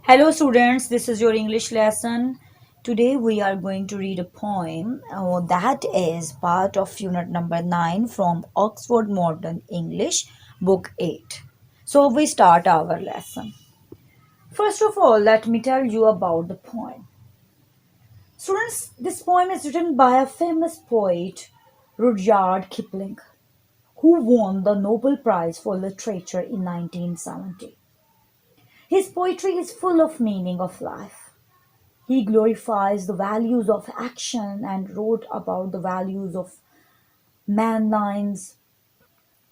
Hello students, this is your English lesson. Today we are going to read a poem that is part of unit number 9 from Oxford Modern English, book 8. So we start our lesson. First of all, let me tell you about the poem. Students, this poem is written by a famous poet, Rudyard Kipling, who won the Nobel Prize for Literature in 1970. His poetry is full of meaning of life. He glorifies the values of action and wrote about the values of mankind's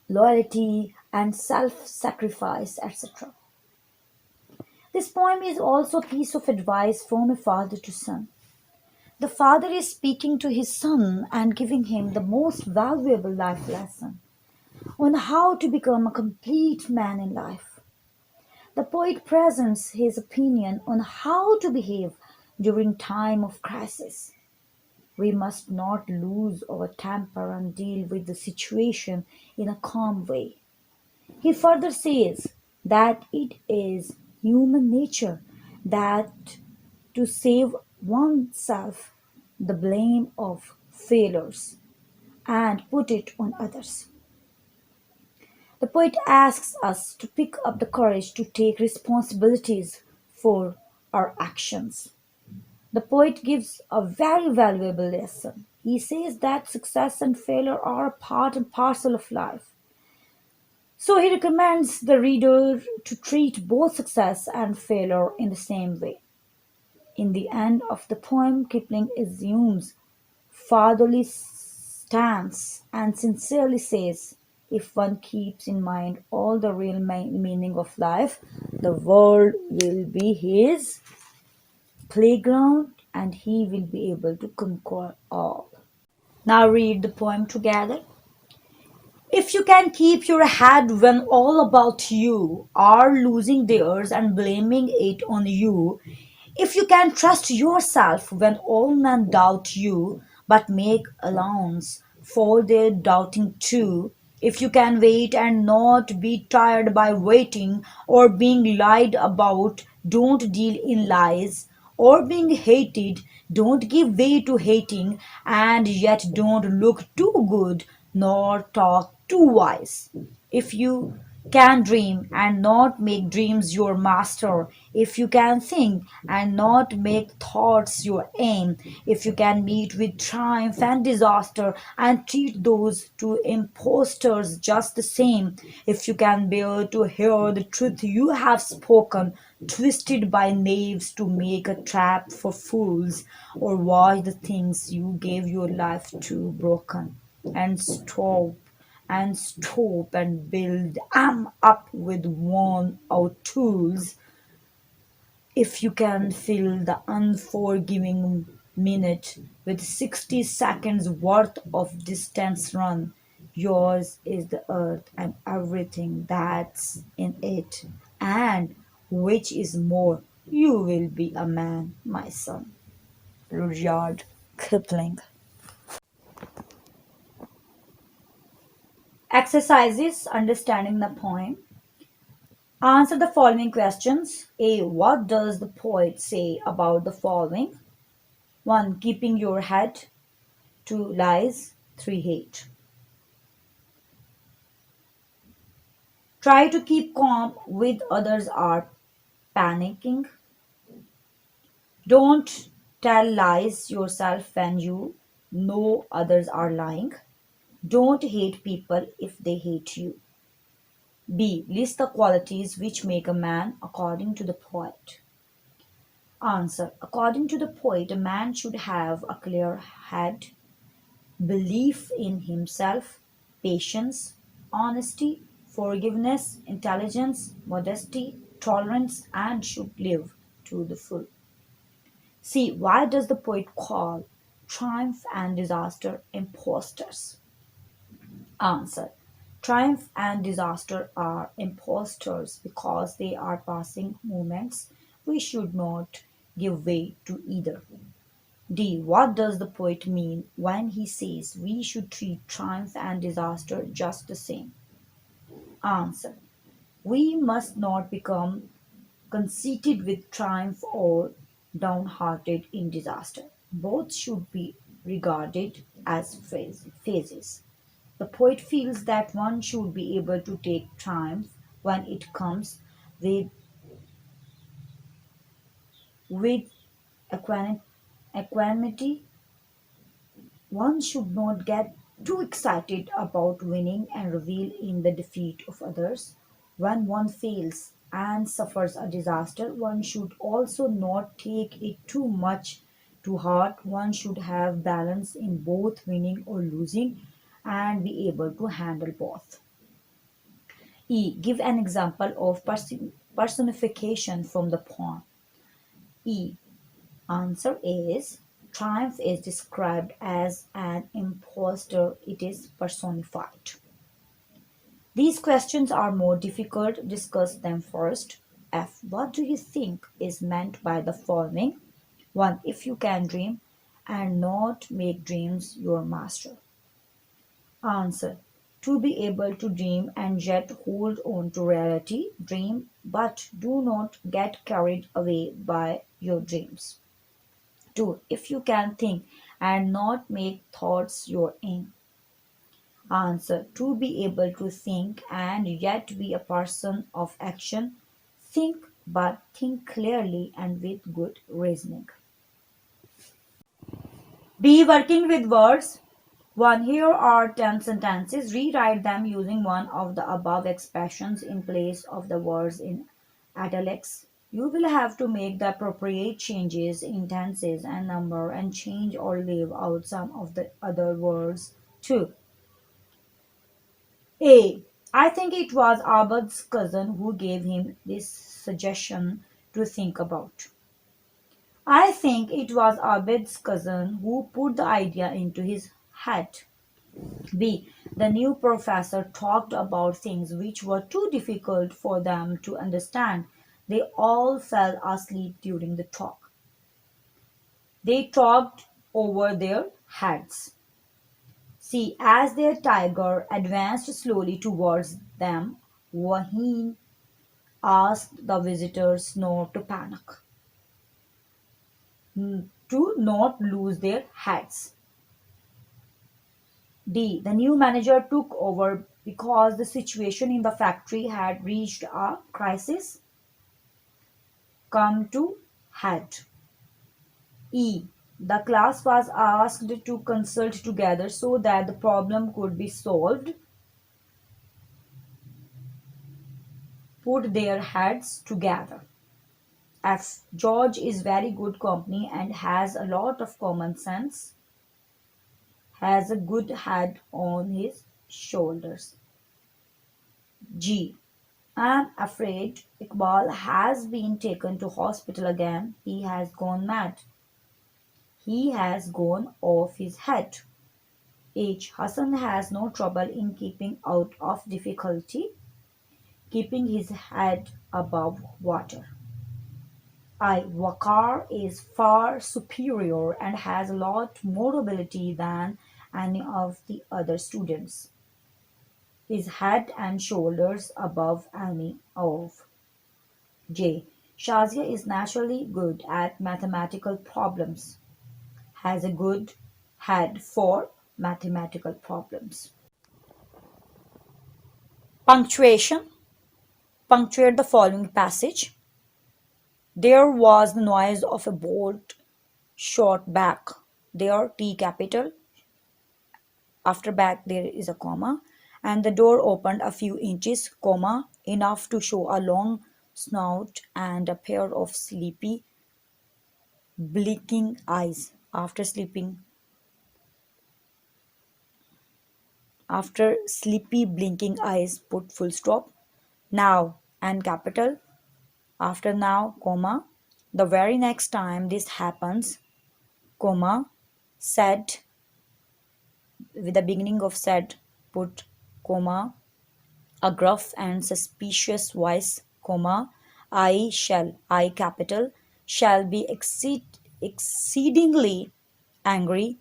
loyalty and self sacrifice, etc. This poem is also a piece of advice from a father to son. The father is speaking to his son and giving him the most valuable life lesson on how to become a complete man in life. The poet presents his opinion on how to behave during time of crisis. We must not lose our temper and deal with the situation in a calm way. He further says that it is human nature that to save oneself the blame of failures and put it on others. The poet asks us to pick up the courage to take responsibilities for our actions. The poet gives a very valuable lesson. He says that success and failure are a part and parcel of life. So he recommends the reader to treat both success and failure in the same way. In the end of the poem, Kipling assumes fatherly stance and sincerely says, if one keeps in mind all the real meaning of life, the world will be his playground and he will be able to conquer all. Now read the poem together. If you can keep your head when all about you are losing theirs and blaming it on you, if you can trust yourself when all men doubt you but make allowance for their doubting too, if you can wait and not be tired by waiting or being lied about, don't deal in lies, or being hated, don't give way to hating, and yet don't look too good nor talk too wise. If you can dream and not make dreams your master, if you can think and not make thoughts your aim, if you can meet with triumph and disaster and treat those two impostors just the same, if you can bear to hear the truth you have spoken, twisted by knaves to make a trap for fools, or watch the things you gave your life to broken, and stop and build up with worn out tools, if you can fill the unforgiving minute with 60 seconds worth of distance run, yours is the earth and everything that's in it, and which is more, you will be a man, my son. Rudyard Kipling. Exercises understanding the poem. Answer the following questions. A. What does the poet say about the following? 1. Keeping your head. 2. Lies. 3. Hate. Try to keep calm with others are panicking. Don't tell lies yourself when you know others are lying. Don't hate people if they hate you. B. List the qualities which make a man according to the poet. Answer. According to the poet, a man should have a clear head, belief in himself, patience, honesty, forgiveness, intelligence, modesty, tolerance, and should live to the full. See, why does the poet call triumph and disaster impostors? Answer. Triumph and disaster are impostors because they are passing moments. We should not give way to either. D. What does the poet mean when he says we should treat triumph and disaster just the same? Answer. We must not become conceited with triumph or downhearted in disaster. Both should be regarded as phases. The poet feels that one should be able to take triumph when it comes with, with equanimity. One should not get too excited about winning and revel in the defeat of others. When one fails and suffers a disaster, one should also not take it too much to heart. One should have balance in both winning or losing and be able to handle both. E. Give an example of personification from the poem. E. Answer is triumph is described as an impostor, it is personified. These questions are more difficult. Discuss them first. F. What do you think is meant by the following? 1. If you can dream and not make dreams your master. Answer. To be able to dream and yet hold on to reality, dream but do not get carried away by your dreams. 2. If you can think and not make thoughts your aim. Answer. To be able to think and yet be a person of action, think but think clearly and with good reasoning. B. Working with words. 1. Here are 10 sentences. Rewrite them using one of the above expressions in place of the words in italics. You will have to make the appropriate changes in tenses and number and change or leave out some of the other words too. A. I think it was Abad's cousin who gave him this suggestion to think about. I think it was Abed's cousin who put the idea into his head. B. The new professor talked about things which were too difficult for them to understand. They all fell asleep during the talk. They talked over their heads. C. As their tiger advanced slowly towards them, Waheen asked the visitors not to panic, to not lose their heads. D. The new manager took over because the situation in the factory had reached a crisis. Come to head. E. The class was asked to consult together so that the problem could be solved. Put their heads together. F. George is very good company and has a lot of common sense. Has a good head on his shoulders. G. I'm afraid Iqbal has been taken to hospital again. He has gone mad. He has gone off his head. H. Hassan has no trouble in keeping out of difficulty, keeping his head above water. I. Wakar is far superior and has a lot more ability than any of the other students. His head and shoulders above any of. J. Shazia is naturally good at mathematical problems, has a good head for mathematical problems. Punctuation. Punctuate the following passage. There was the noise of a bolt shot back. There, T capital. After back, there is a comma. And the door opened a few inches, comma, enough to show a long snout and a pair of sleepy, blinking eyes. After sleepy blinking eyes, put full stop. Now and capital. After now, comma. The very next time this happens, comma, said with the beginning of said, put comma, a gruff and suspicious voice, comma, I capital, shall be exceedingly angry,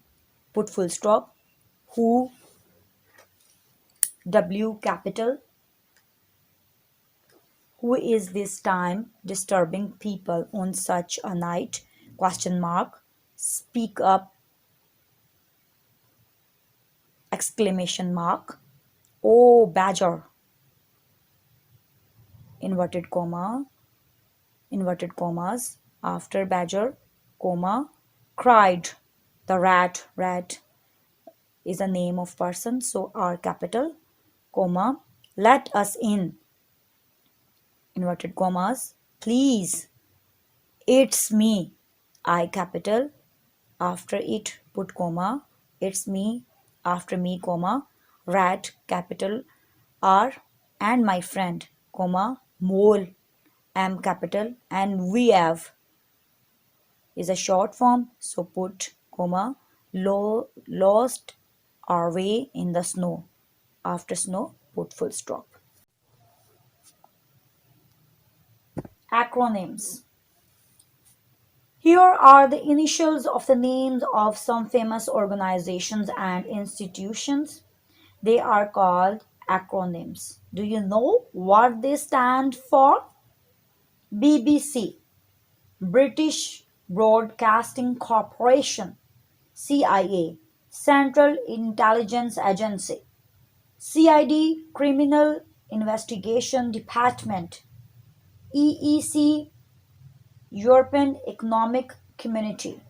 put full stop, who, W capital, Who is this time disturbing people on such a night? Question mark. Speak up! Exclamation mark. Oh, badger! Inverted comma, inverted commas. After badger, comma, cried. The rat is a name of person, so R capital, comma, let us in, inverted commas, please, it's me, I capital, after it put comma, it's me, after me, comma, rat capital R, and my friend, comma, mole, M capital, and we have is a short form, so put comma, lost our way in the snow. After snow, put full stop. Acronyms. Here are the initials of the names of some famous organizations and institutions. They are called acronyms. Do you know what they stand for? BBC, British Broadcasting Corporation. CIA, Central Intelligence Agency. CID, Criminal Investigation Department. EEC, European Economic Community.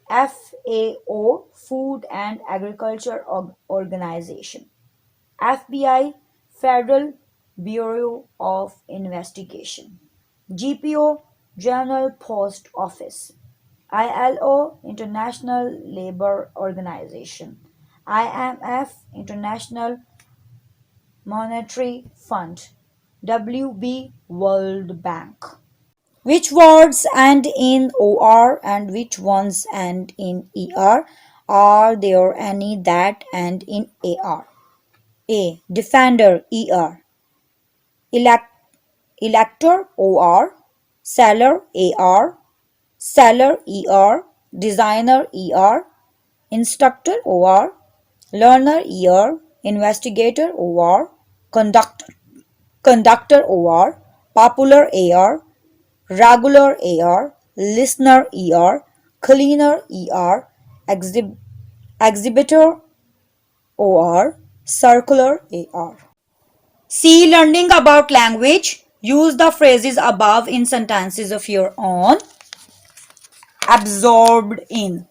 FAO, Food and Agriculture Organization. FBI, Federal Bureau of Investigation. GPO, General Post Office. ILO, International Labour Organization. IMF, International Monetary Fund. WB, World Bank. Which words end in OR and which ones end in ER? Are there any that end in AR? A. Defender, ER. Elect, elector, OR. Seller, AR. Seller, ER. Designer, ER. Instructor, OR. Learner, ER. Investigator, OR. Conductor, OR. Popular, AR. Regular, AR. Listener, ER. Cleaner, ER. Exhibitor, OR. Circular, AR. See, learning about language. Use the phrases above in sentences of your own. Absorbed in.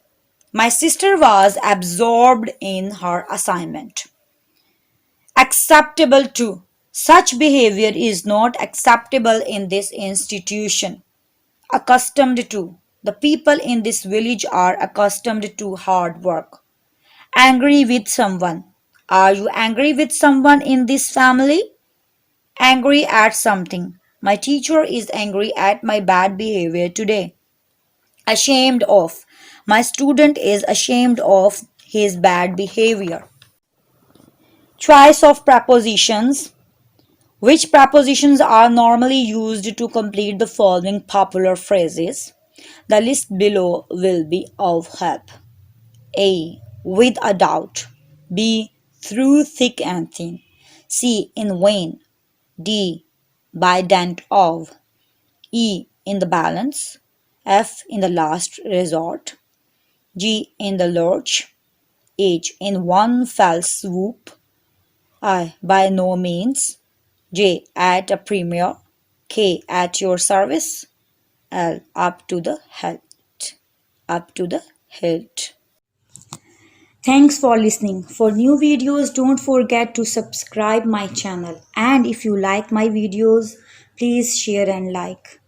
My sister was absorbed in her assignment. Acceptable to. Such behavior is not acceptable in this institution. Accustomed to. The people in this village are accustomed to hard work. Angry with someone. Are you angry with someone in this family? Angry at something. My teacher is angry at my bad behavior today. Ashamed of. My student is ashamed of his bad behavior. Choice of prepositions. Which prepositions are normally used to complete the following popular phrases? The list below will be of help. A. With a doubt. B. Through thick and thin. C. In vain. D. By dint of. E. In the balance. F. In the last resort. G. In the lurch. H. In one fell swoop. I. By no means. J. At a premiere. K. At your service. L. Up to the hilt. Up to the hilt. Thanks for listening. For new videos, don't forget to subscribe my channel. And if you like my videos, please share and like.